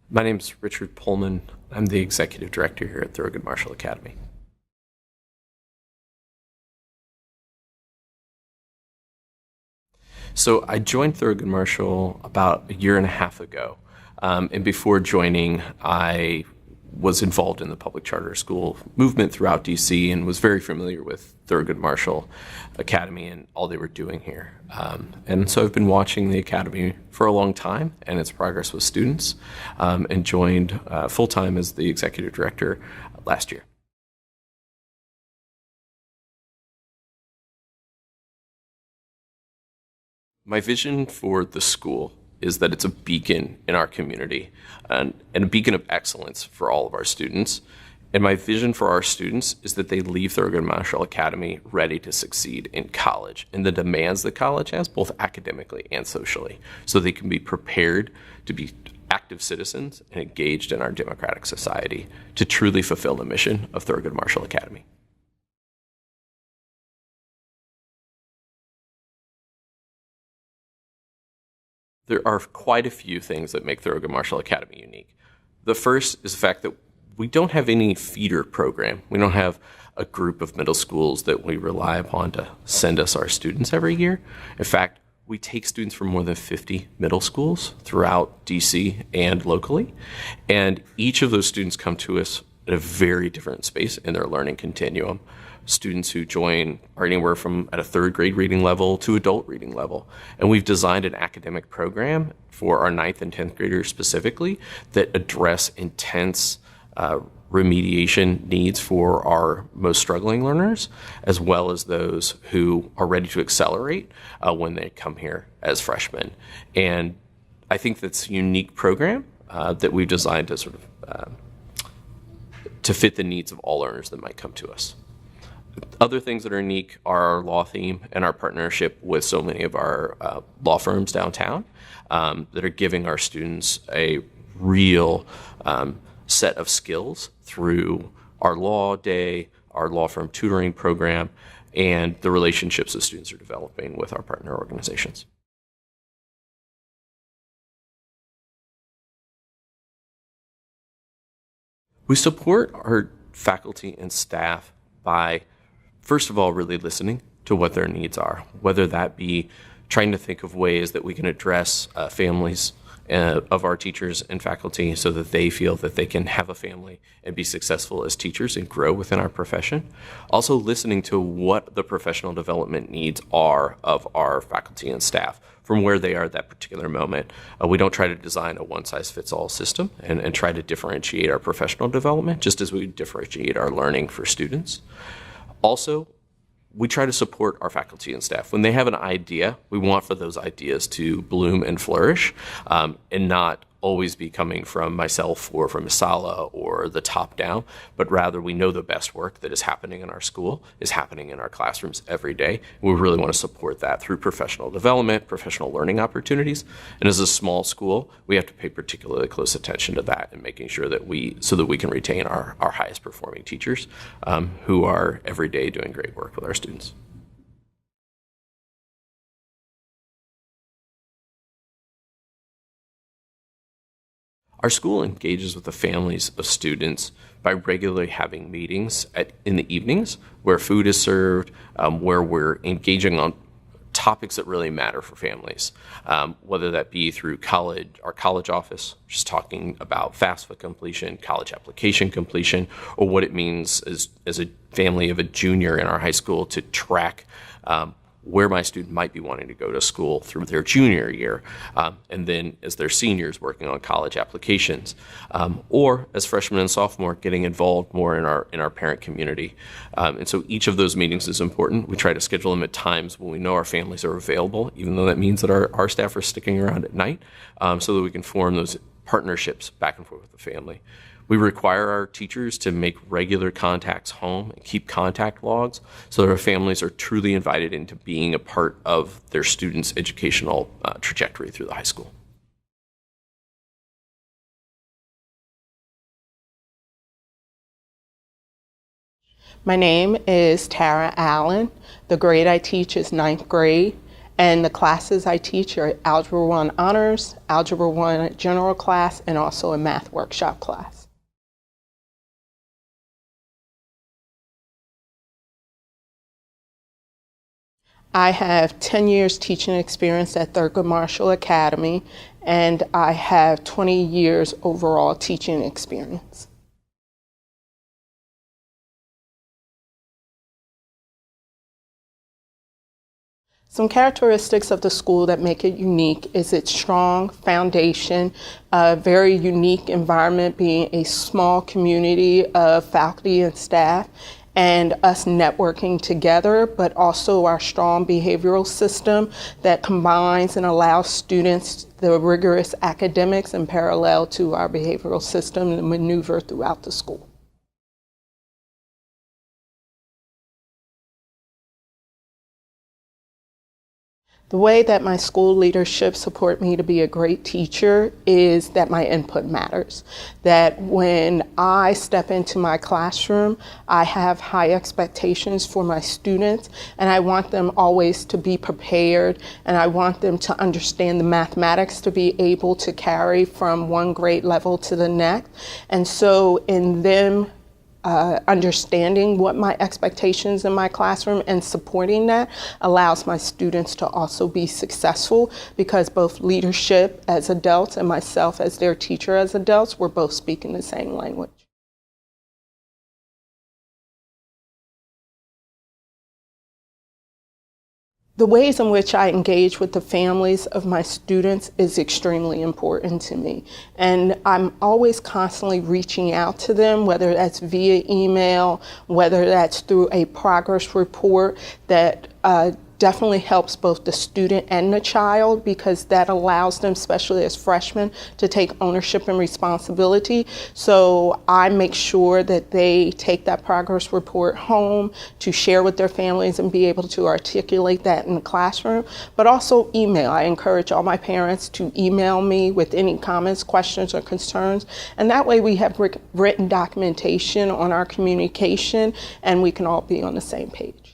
My name is Richard Pullman. I'm the Executive Director here at Thurgood Marshall Academy. So I joined Thurgood Marshall about a year and a half ago. And before joining, I was involved in the public charter school movement throughout DC and was very familiar with Thurgood Marshall Academy and all they were doing here. And so I've been watching the academy for a long time and its progress with students, and joined full-time as the executive director last year. My vision for the school is that it's a beacon in our community and a beacon of excellence for all of our students. And my vision for our students is that they leave Thurgood Marshall Academy ready to succeed in college and the demands that college has, both academically and socially, so they can be prepared to be active citizens and engaged in our democratic society to truly fulfill the mission of Thurgood Marshall Academy. There are quite a few things that make Thurgood Marshall Academy unique. The first is the fact that we don't have any feeder program. We don't have a group of middle schools that we rely upon to send us our students every year. In fact, we take students from more than 50 middle schools throughout DC and locally, and each of those students come to us at a very different space in their learning continuum. Students who join are anywhere from at a third grade reading level to adult reading level. And we've designed an academic program for our 9th and 10th graders specifically that address intense remediation needs for our most struggling learners, as well as those who are ready to accelerate when they come here as freshmen. And I think that's a unique program that we've designed to to fit the needs of all learners that might come to us. Other things that are unique are our law theme and our partnership with so many of our law firms downtown that are giving our students a real set of skills through our law day, our law firm tutoring program, and the relationships that students are developing with our partner organizations. We support our faculty and staff by, first of all, really listening to what their needs are, whether that be trying to think of ways that we can address families of our teachers and faculty so that they feel that they can have a family and be successful as teachers and grow within our profession. Also listening to what the professional development needs are of our faculty and staff from where they are at that particular moment. We don't try to design a one-size-fits-all system and try to differentiate our professional development just as we differentiate our learning for students. Also, we try to support our faculty and staff. When they have an idea, we want for those ideas to bloom and flourish, and not always be coming from myself or from Isala or the top down, but rather we know the best work that is happening in our school is happening in our classrooms every day. We really want to support that through professional development, professional learning opportunities. And as a small school, we have to pay particularly close attention to that and making sure that so that we can retain our highest performing teachers who are every day doing great work with our students. Our school engages with the families of students by regularly having meetings in the evenings where food is served, where we're engaging on topics that really matter for families, whether that be through our college office, just talking about FAFSA completion, college application completion, or what it means as a family of a junior in our high school to track where my student might be wanting to go to school through their junior year, and then as their seniors working on college applications, or as freshmen and sophomore getting involved more in our parent community. And so each of those meetings is important. We try to schedule them at times when we know our families are available, even though that means that our staff are sticking around at night, so that we can form those partnerships back and forth with the family. We require our teachers to make regular contacts home and keep contact logs so that our families are truly invited into being a part of their students' educational trajectory through the high school. My name is Tara Allen. The grade I teach is 9th grade, And the classes I teach are Algebra 1 Honors, Algebra 1 General Class, and also a Math Workshop class. I have 10 years teaching experience at Thurgood Marshall Academy, and I have 20 years overall teaching experience. Some characteristics of the school that make it unique is its strong foundation, a very unique environment, being a small community of faculty and staff, and us networking together, but also our strong behavioral system that combines and allows students the rigorous academics in parallel to our behavioral system to maneuver throughout the school. The way that my school leadership support me to be a great teacher is that my input matters. That when I step into my classroom, I have high expectations for my students, and I want them always to be prepared, and I want them to understand the mathematics to be able to carry from one grade level to the next. And so in them understanding what my expectations in my classroom and supporting that allows my students to also be successful, because both leadership as adults and myself as their teacher as adults, we're both speaking the same language. The ways in which I engage with the families of my students is extremely important to me. And I'm always constantly reaching out to them, whether that's via email, whether that's through a progress report that definitely helps both the student and the child, because that allows them, especially as freshmen, to take ownership and responsibility. So I make sure that they take that progress report home to share with their families and be able to articulate that in the classroom, but also email. I encourage all my parents to email me with any comments, questions, or concerns, and that way we have written documentation on our communication and we can all be on the same page.